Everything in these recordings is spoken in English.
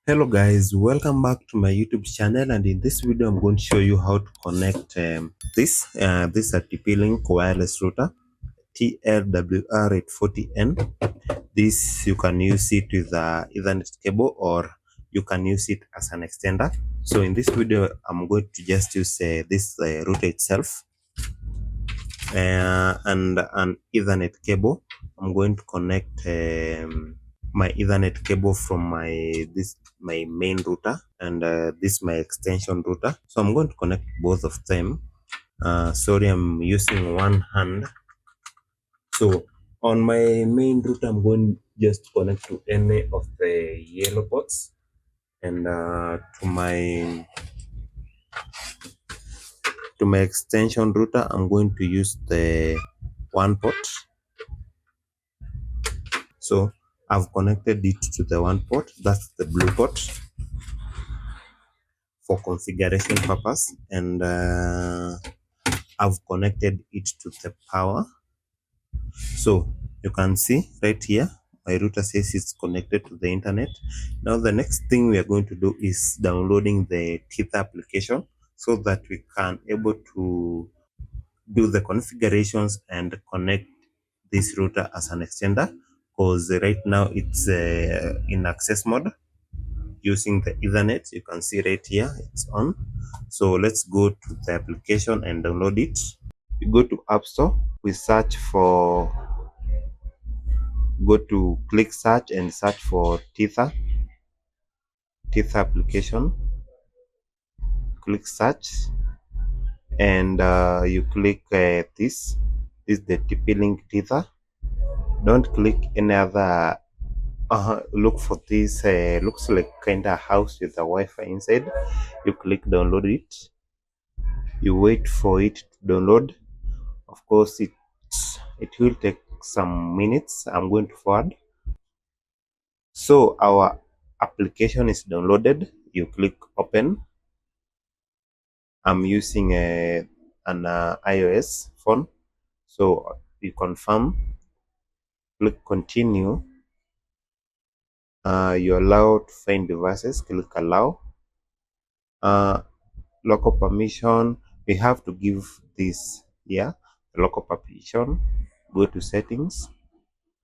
Hello guys, welcome back to my YouTube channel, and in this video I'm going to show you how to connect this a TP-Link wireless router TLWR840N. This you can use it with a Ethernet cable, or you can use it as an extender. So in this video I'm going to just use this router itself and an Ethernet cable. I'm going to connect my Ethernet cable from my main router, and this my extension router. So I'm going to connect both of them. Sorry, I'm using one hand. So on my main router, I'm going just to connect to any of the yellow ports, and to my extension router, I'm going to use the one port. So I've connected it to the one port, that's the blue port, for configuration purpose, and I've connected it to the power. So you can see right here, my router says it's connected to the internet. Now the next thing we are going to do is downloading the tether application so that we can able to do the configurations and connect this router as an extender, because right now it's in access mode using the Ethernet. You can see right here it's on. So let's go to the application and download it. You go to App Store, we search for, go to click search and search for tether application. Click search, and you click this is the TP-Link tether. Don't click any other. Look for this, looks like kind of house with a Wi-Fi inside. You click download it. You wait for it to download. Of course, it will take some minutes. I'm going to forward. So our application is downloaded. You click open. I'm using an iOS phone, so you confirm. Click continue. You allow to find devices. Click allow. Local permission, we have to give this here, local permission. Go to settings,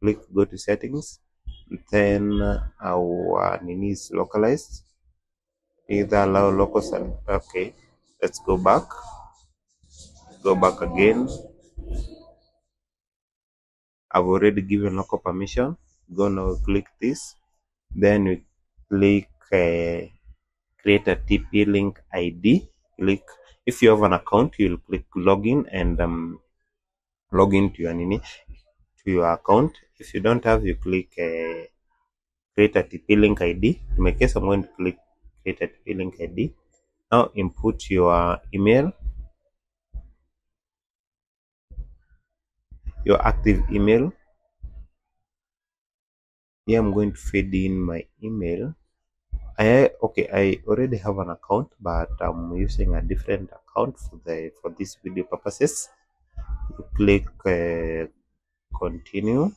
click go to settings, then our nini is localized, either allow local. Okay, let's go back again. I've already given local permission. Go now, click this, then we click create a TP-Link ID. Click, if you have an account, you'll click login and log into your nini, to your account. If you don't have, you click create a TP-Link ID. In my case, I'm going to click create a TP-Link ID. Now input your email, your active email. Here I'm going to feed in my email. I already have an account, but I'm using a different account for this video purposes. You click continue.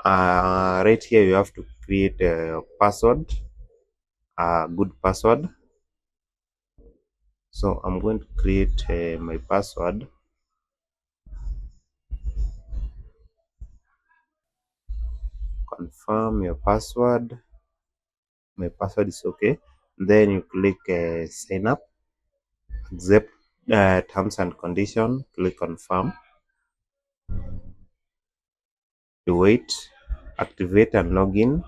Right here you have to create a password, a good password. So I'm going to create my password. Confirm your password. My password is okay. Then you click sign up, accept terms and condition, click confirm. You wait, activate and login.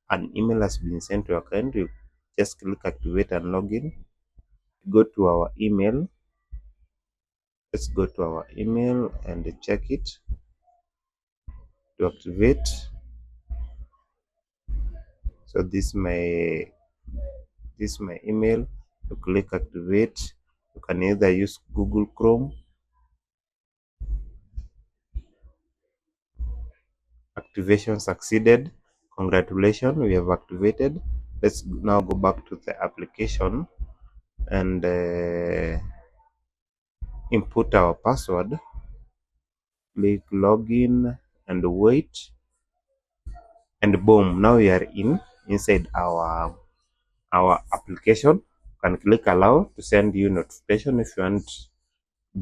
An email has been sent to your account. You just click activate and login. Go to our email. Let's go to our email and check it to activate. So this is my email. You click activate. You can either use Google Chrome. Activation succeeded. Congratulations, we have activated. Let's now go back to the application and input our password. Click login and wait. and boom, now we are inside our application. You can click allow to send you notification. If you want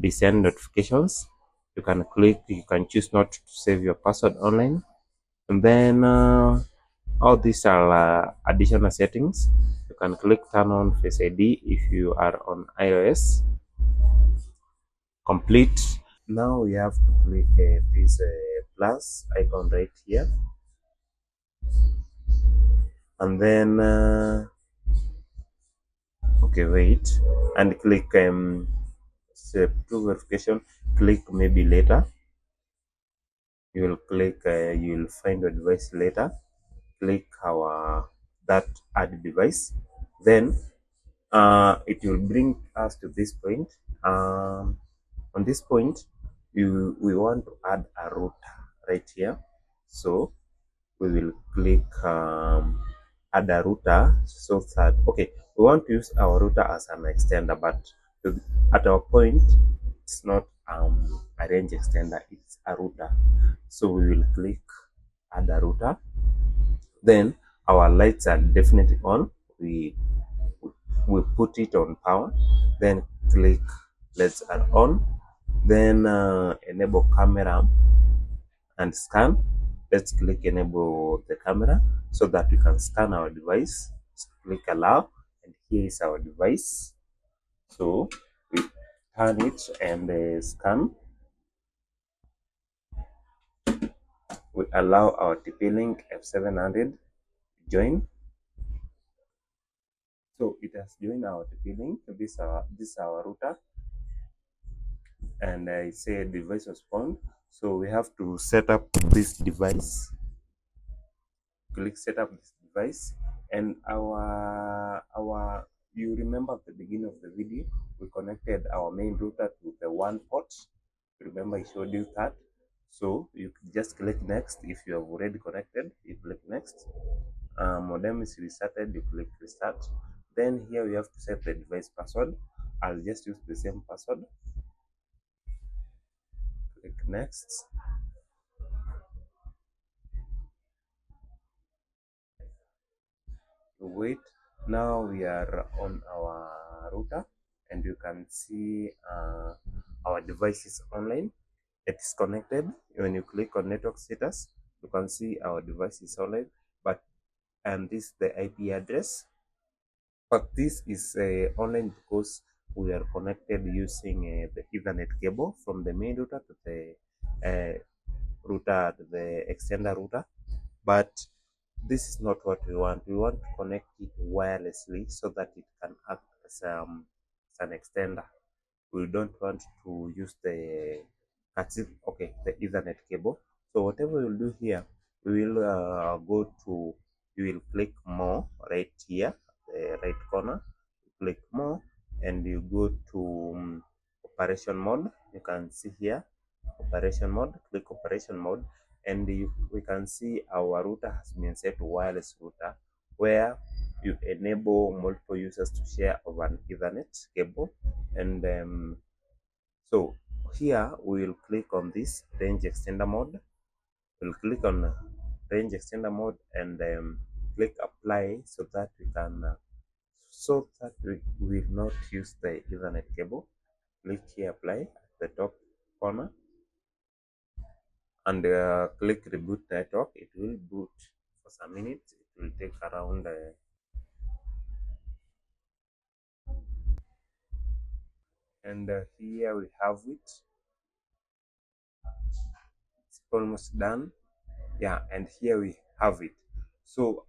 be send notifications, you can choose not to save your password online. And then all these are additional settings. You can click turn on Face ID if you are on iOS. Complete. Now we have to click this plus icon right here, and then okay, wait, and click step 2 verification. Click maybe later. You will click. You will find your device later. Click our that add device. Then it will bring us to this point. On this point, we want to add a router right here. So we will click add a router, so that okay, we want to use our router as an extender, but at our point it's not a range extender, it's a router. So we will click add a router. Then our lights are definitely on. We put it on power, then click lights are on. Then enable camera and scan. Let's click enable the camera so that we can scan our device. Click allow, and here is our device. So we turn it and scan. We allow our TP-Link F700 join. So it has joined our TP-Link. This is our router, and I say device was found. So we have to set up this device. Click set up this device, and our you remember at the beginning of the video we connected our main router to the one port. Remember I showed you that. So you just click next. If you have already connected, you click next. Modem is restarted, you click restart. Then here we have to set the device password. I'll just use the same password. Click next. Wait, now we are on our router, and you can see our device is online. It is connected. When you click on network status, you can see our device is online, but and this is the IP address, but this is online because we are connected using the Ethernet cable from the main router to the extender router. But this is not what we want. We want to connect it wirelessly so that it can act as an extender. We don't want to use the the Ethernet cable. So whatever we'll do here, we will you will click more right here, the right corner. Click more, and you go to operation mode. You can see here operation mode. Click operation mode, and we can see our router has been set to wireless router, where you enable multiple users to share over an Ethernet cable. And so here we will click on this range extender mode. We'll click on range extender mode, and click apply so that we will not use the Ethernet cable. Click here apply at the top corner, and click reboot network. It will boot for some minutes. It will take around and here we have it. It's almost done. Yeah, and here we have it. So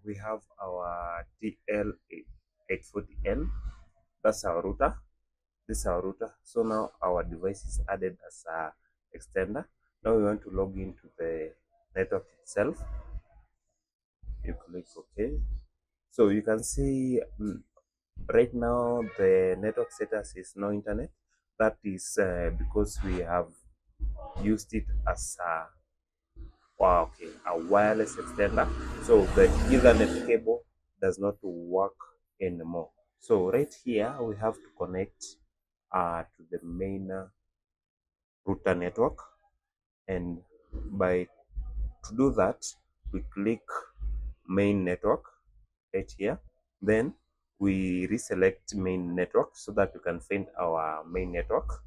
we have our TL840N. That's our router. This is our router. So now our device is added as a extender. Now we want to log into the network itself. You click OK. So you can see right now the network status is no internet. That is because we have used it as a wireless extender. So the Ethernet cable does not work anymore. So right here we have to connect to the main router network, and to do that we click main network right here. Then we reselect main network so that we can find our main network,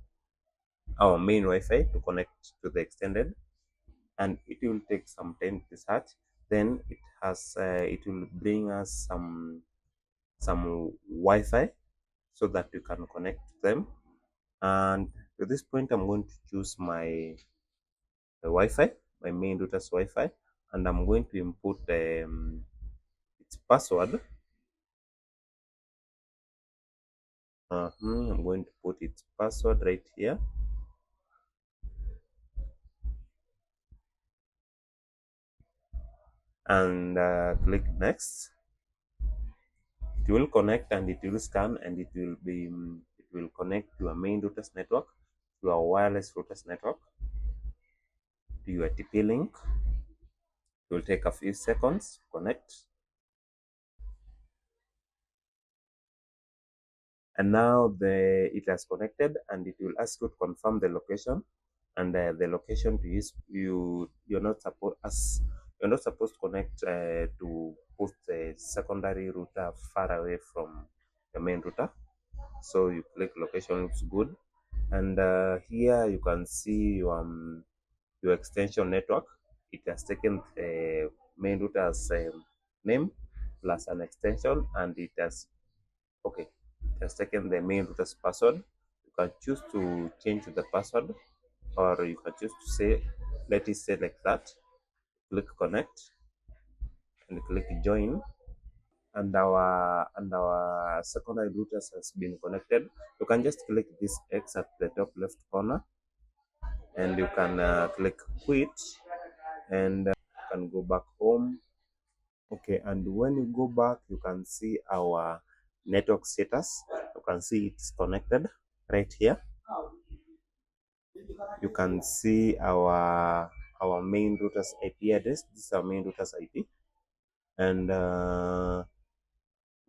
our main Wi-Fi to connect to the extended, and it will take some time to search. Then it will bring us some Wi-Fi so that we can connect to them. And to this point, I'm going to choose my Wi-Fi, my main router's Wi-Fi, and I'm going to input its password. I'm going to put its password right here. And click next. It will connect and it will scan, and it will connect to a main router's network, to a wireless router's network, to your TP link. It will take a few seconds to connect. And now it has connected, and it will ask you to confirm the location. And the location to use, you're not supposed to connect to put the secondary router far away from the main router. So you click location, looks good. And here you can see your extension network. It has taken the main router's name plus an extension, and it has taken the main router's password. You can choose to change the password, or you can choose to say, let it stay like that. Click connect and click join, and our secondary routers has been connected. You can just click this X at the top left corner, and you can click quit, and you can go back home. Okay, and when you go back, you can see our network status. You can see it's connected right here. You can see our main router's IP address. This is our main router's IP, and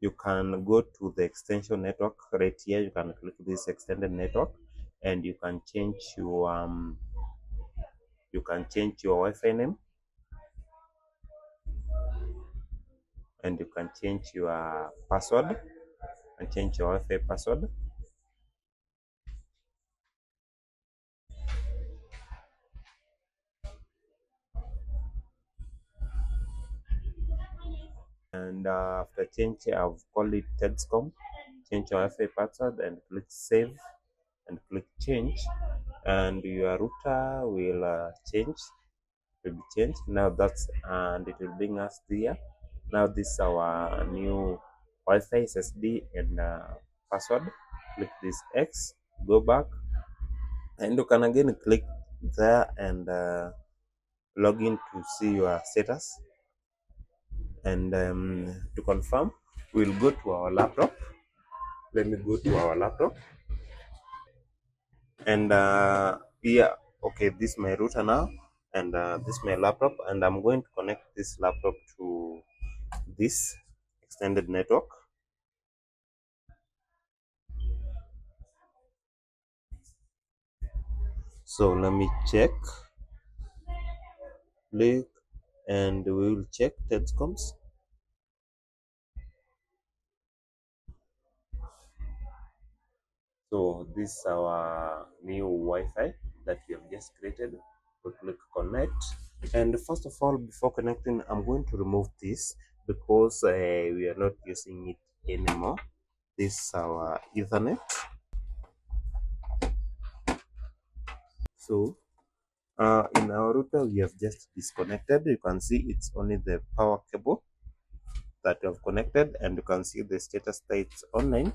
you can go to the extension network right here. You can click this extended network, and you can change your Wi-Fi name, and you can change your password and change your Wi-Fi password. And after change, I've called it Tedscom. Change your Wi-Fi password and click save and click change, and your router will will be changed. Now that's, and it will bring us here. Now this is our new Wi-Fi SSD and password. Click this X, go back, and you can again click there and log in to see your status. And to confirm, we'll go to our laptop. Let me go to our laptop, and yeah, okay, this is my router now, and this is my laptop, and I'm going to connect this laptop to this extended network. So let me check, click, and we will check Tedscoms. So this is our new Wi-Fi that we have just created. We click connect, and first of all, before connecting, I'm going to remove this because we are not using it anymore. This is our Ethernet. So in our router, we have just disconnected. You can see it's only the power cable that we have connected, and you can see the status that it's online.